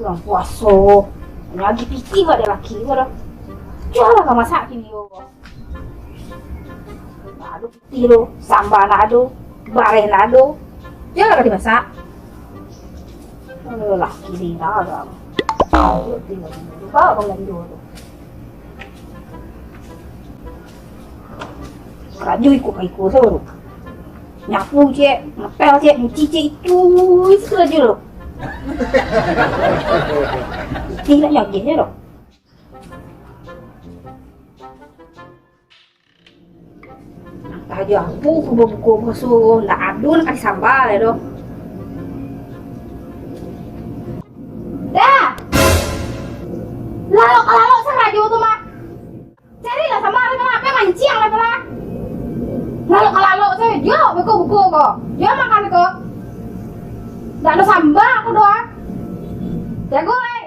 Kurang puasa. Lagi piti pada laki pada. Jual kau masak kini yo. Nado piti lo, sambal nado, bareh nado. Jual kau dimasak. Laki di dalam. Tinggal dulu. Bawa kau lagi dulu. Raju ikut seru. Nyapu cek, ngepel cek, nyuci cek itu saja loh. Tidak nyakitnya loh. Aja aku buku musuh, ndak adun kasih sambal ya doh. Dah. Lalu sengaja tuh mah. Carilah sama kenapa mancing lah pula. Lalu saya dia buku kok. Dia makan kok. Ndak ada sambal aku doang. Jago le.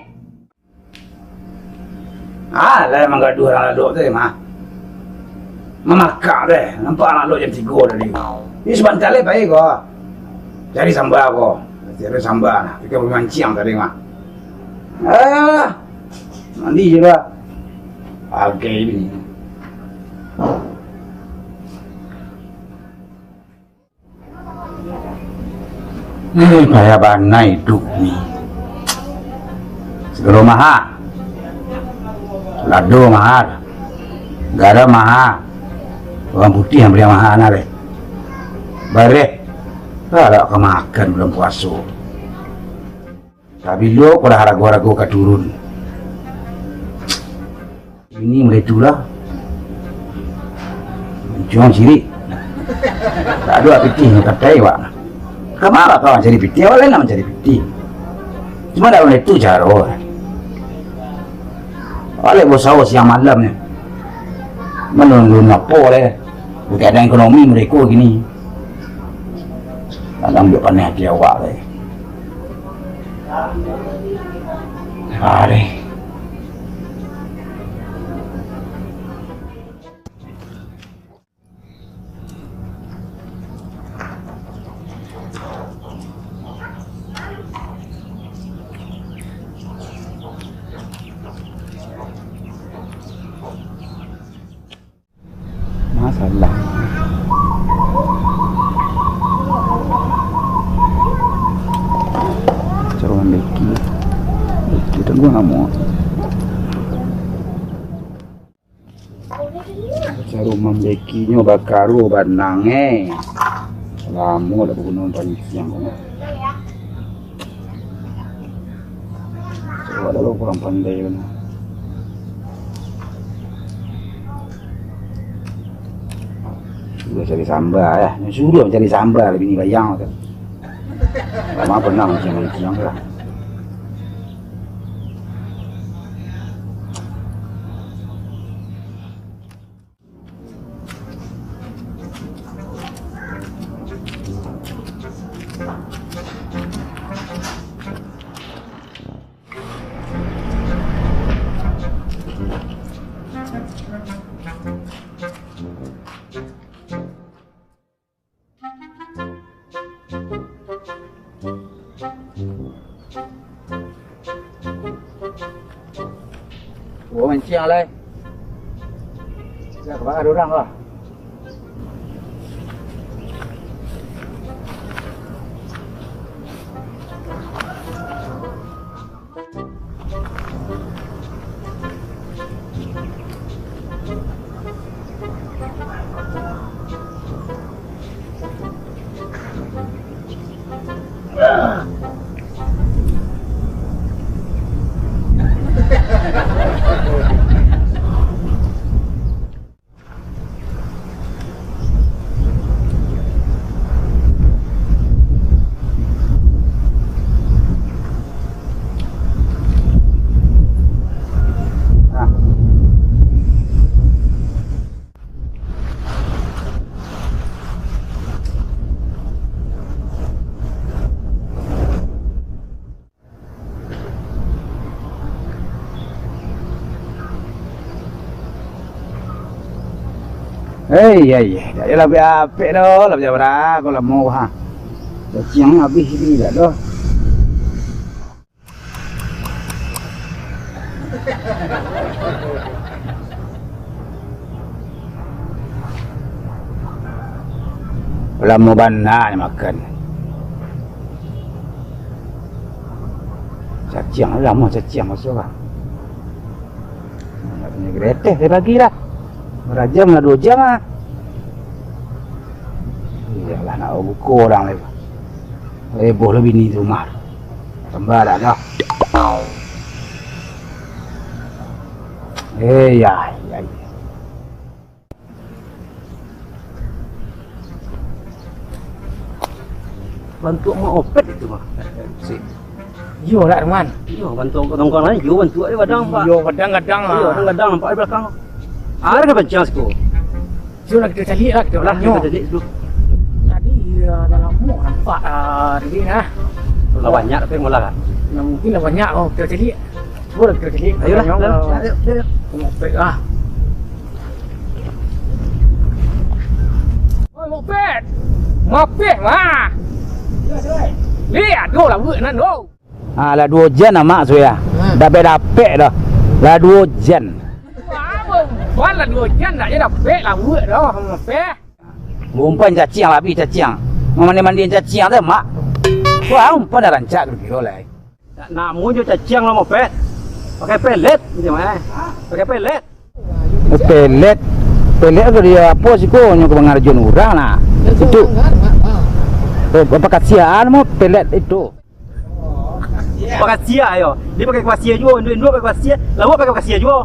Lah emang gak dua orang dok tu mah. Memakak deh, nampak anak lo jam 3 tadi. Ini sebentar le baik kok. Cari sambal kok. Cari sambal nah, kita mancing tadi mah. Mandi je lah. Oke ini. Kayak mana hidup ni? Segala mahal, lado mahal, garam mahal, bawang putih yang beli mahal nare. Bareh, kalau kau makan belum puasa. Tapi lo kalau harago-harago turun. Ini mulai itulah. Cuma ciri. Tak ada pitih kata iwak. Kemana kau mencari pitih? Awak lain nak mencari pitih. Cuma dalam itu cara. Oleh bosau siang malam ni. Menunggu apa le? Keadaan ekonomi mereka gini. Dalam dia panen hati awak le. Hari. Masalah. Caruan Becky dan gua nggak mau. Caruman Becky-nya bakaru banangnya. Lama dah guna pancing kau. Coba dah lo kurang pandai kan. Sudah cari sambal ya, suruh cari sambal lebih ni bayang tu. Lama pernah mancing lah. Ủa mình chia lên. Dạ các bác đồ răng rồi. Dah lebih apik dah, lebih berapa kalau mau ha. Dah siang habis ni dah dah. lama banyak makan. Cacing lama cacing masuk kan. Nak punya gereteh dia bagi lah. Berjam lah 2 jam ah. Iyalah nak buku orang lagi. Heboh lebih ni tu rumah. Tambah dah dah. Ya. Bantu mak opet itu mah. Si. Yo lah teman. Yo bantu kawan-kawan lain, yo bantu ada badang pak. Yo kadang-kadang Yo lah. kadang-kadang nampak di belakang. Ada ke baca siku? Yo lah kita cari lah kita Lah ulang yo. kita jadi dulu. Tadi dalam mu nampak tadi nah. Lah banyak tapi mula kan. Nah, mungkin lah banyak oh kita cari. Boleh kita cari. Ayolah. Ayo. Moped ah. Oi moped. Moped mah. Lihat do lah buat nan do. Lah 2 jen mak saya. Dapat dah. Lah 2 jen. Wah, lah 2 jam dah je dapat lah buat dah moped. Umpan cacing lah cacing. Mandi cacing tu mak. Wah, umpan dah rancak kira lah. Nak mu jo cacing lah moped. Pakai pelet macam mana? Pakai pelet. Pelet tu dia apa sih kau nyok pengarjun orang lah. Itu. Apa kasihan mau pelet itu. Pakai sia yo. Dia pakai kuasia juga, Indo pakai kuasia. Lawa pakai kuasia juga.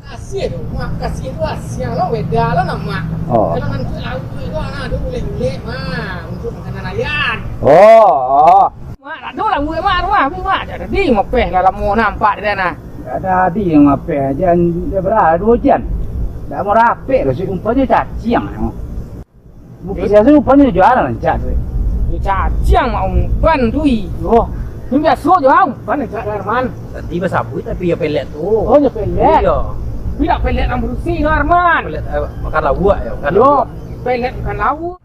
Kasih tu, mak kasih tu asyik lah, beda lah nama. Oh. Kalau nanti lauk itu, dia boleh mah untuk makanan ayam. Oh. Mak tak ada lah buat mak rumah mak jadi moped lah lama nampak dia nah. Ada di yang apa jan dia berapa 2 jen. Dah mau rapi tu si umpanya cacing. Bukan saya umpanya jualan rancak tu. Dia cacing mak umpan tu yo. Ni biasa je umpan ni cak Arman. Tadi bersabu tapi ya pelet tu. Oh je pelet. Iya. Tidak pelet yang bersih no Arman. Pelet makan lauk ya, makan Yo, lauk. pelet bukan lauk.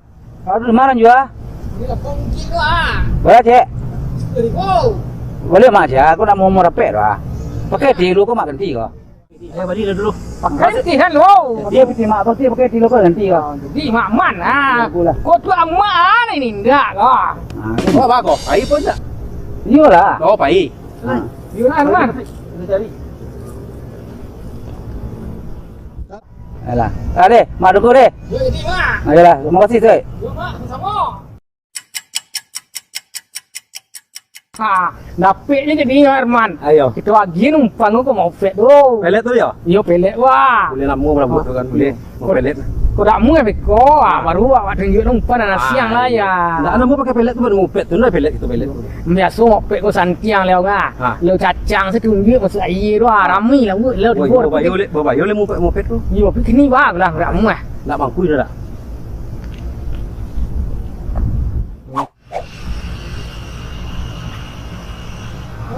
Ada di mana juga? Ini lah pongki tu ah. Boleh cek? Dari kau. Boleh mak cek. Aku nak mau rapi tu ah. Pakai tilu kau mak ganti kau. Saya bagi dulu. Pakai ti kan lo. Dia piti mak tu dia pakai tilu kau ganti kau. Jadi mak man ah. Itulah. Kau tu amak ni ndak kau. Oh, bagus. Pai pun tak? Iyalah. Oh, pai. Yo lah Arman. Kita cari. Alah. Deh, mak dulu deh. Yo jadi mak. Ayolah, terima kasih saya. Yo mak, sama. Ha, dapatnya jadi no Arman. Ayo. Kita lagi numpang kau mau pet tu. Pelet tu ya? Yo pelet wah. Boleh namu rambut tu kan boleh. Mau pelet. Kau tak mau apa kau? Baru awak tunjuk numpang dan siang lah ya. Nak namu pakai pelet tu baru mau pet tu nak pelet itu pelet. Biasa mau pet kau santiang leo kan. Ha. Leo cacang setunjuk masuk air tu ramai lah buat leo di bawah. Bawa boleh mau pet tu. Yo pergi ni bah lah tak mau ah. Nak bangkui dah tak?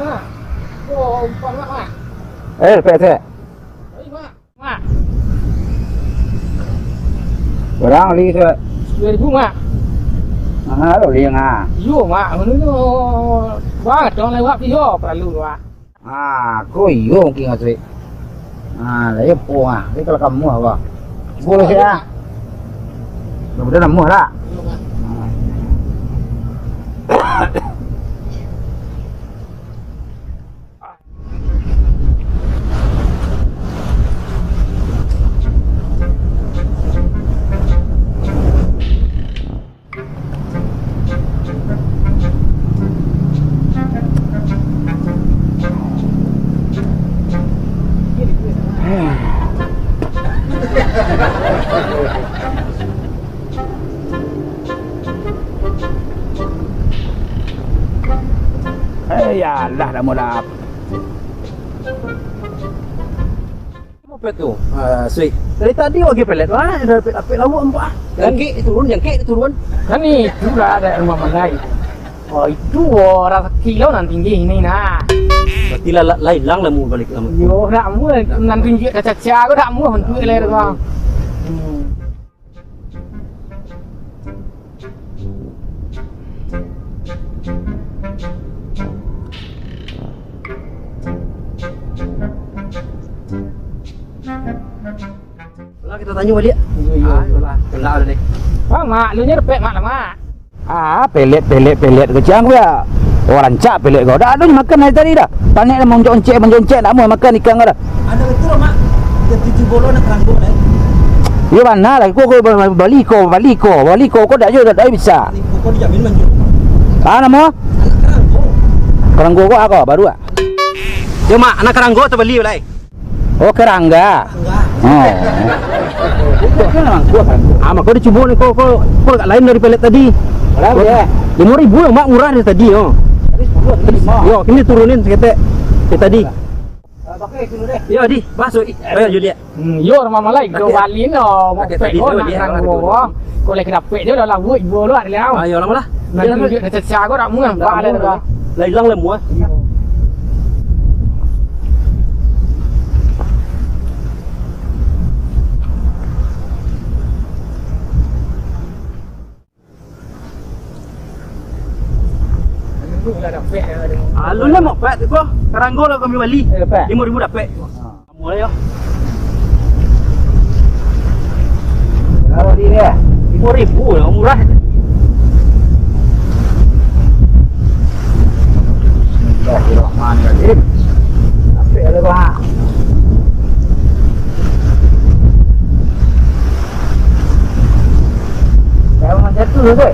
Ha. Oh, umpan mak. Pet saya. Oi mak. Mak, Orang li saya. 2000 mak. Lo liang ah. Yo mak, mana tu? Wah, dong lewat yo perlu wah. Kau iyo mungkin ngasih. Lah ya po ah. Ini kalau kamu apa? Boleh ya. Mudah-mudahan namu lah. Yo mak. Ya lah dah mau dah. Mau pet tu. Sweet. Dari tadi lagi pelet. Wah, dah pelet lauk empat. Jangkik turun. Kan itu lah ada rumah mandai. Oh itu rasa kilo nanti tinggi ini nah. Berarti lah hilang lah mu balik lama. Yo tak mau nanti tinggi kaca-kaca aku tak mau hentu leher kau. Lah kita tanya balik. Lah, kenal dah ni. Bang, mak, lu nya repek mak lah mak. Pelet kecang gua. Orang cak pelet kau. Dah ada makan hari tadi dah. Tanya dah monjoncek nak mau makan ikan kau dah. Ada betul mak. Dia 7 bolo nak keranggo dah. Ya mana lah kau balik kau dah je dah bisa. Ni kau dijamin manjur. Nama Anak keranggo. keranggo kau apa baru ah? Yo mak, anak keranggo tu beli ulai. Oh kerangga. Enggak. Oh. Itu kan memang gua keranggo. Mak kau dicoba ni kau agak lain dari pelet tadi. Berapa ya? 5.000 mak murah dari tadi yo. Tadi 10 Yo, kini turunin seketek. Tadi. Pakai dulu deh. Yo di, masuk. Ayo Judi. Yo orang malai kau balik no. Mau Pakai pek tadi kau tu nak dia, kerang pakai gua. Kau lagi dapet dia dah lagu ibu lu ada lah. Ayo lama lah. Nanti tunjuk dah cecah kau tak muang. Tak ada dah. Lai lang lem mua. Dah dapet dah. Lu lah mau pek tu kau. Keranggo lah kami bali. Pek. 5.000 dapat. Mulai yo. Kalau dia 5.000 lah murah. Bismillahirrahmanirrahim. Apa ada bah? Kau macam tu tu.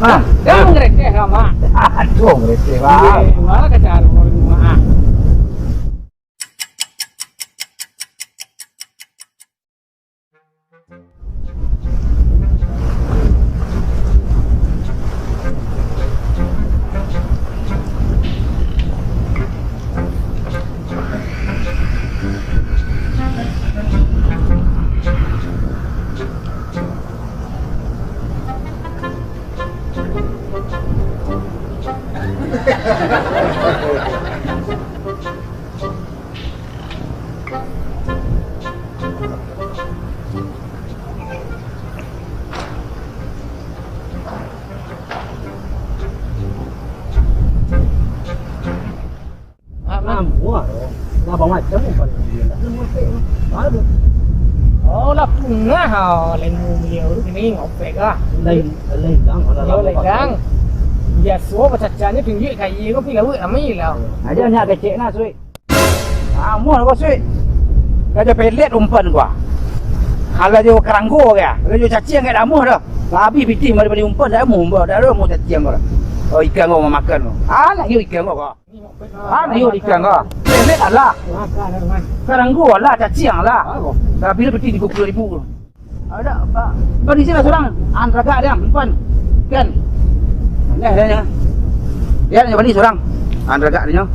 Mak, Jangan ngerekeh lah mak. aduh receh bang. Malah kejar orang rumah. Mua. Lah bawa macam pun. Ada. Oh lah punga ha lain beliau tu ni ngopek ah. Lain lang. Yo legang. Ya suo pacacanya pinggir kai ko pi laut amai lah. Ada nyak kecil nak suit. Kamu lah kau suit. Kau ada pelet umpan gua. Kalau dia keranggo ke? Kalau dia cacing kat damu dah. Babi piti mari beli umpan dah mu, dah mau cacing kau. Oh ikan kau mau makan kau. Nak yo ikan kau. Nak yo ikan kau. Pelet lah. Makan man. Keranggo lah, cacing lah. Tapi dia peti 30,000. Ada apa? Beri sini seorang. Antraga dia umpan. Kan? Dia. Dia beli seorang. Antraga dia.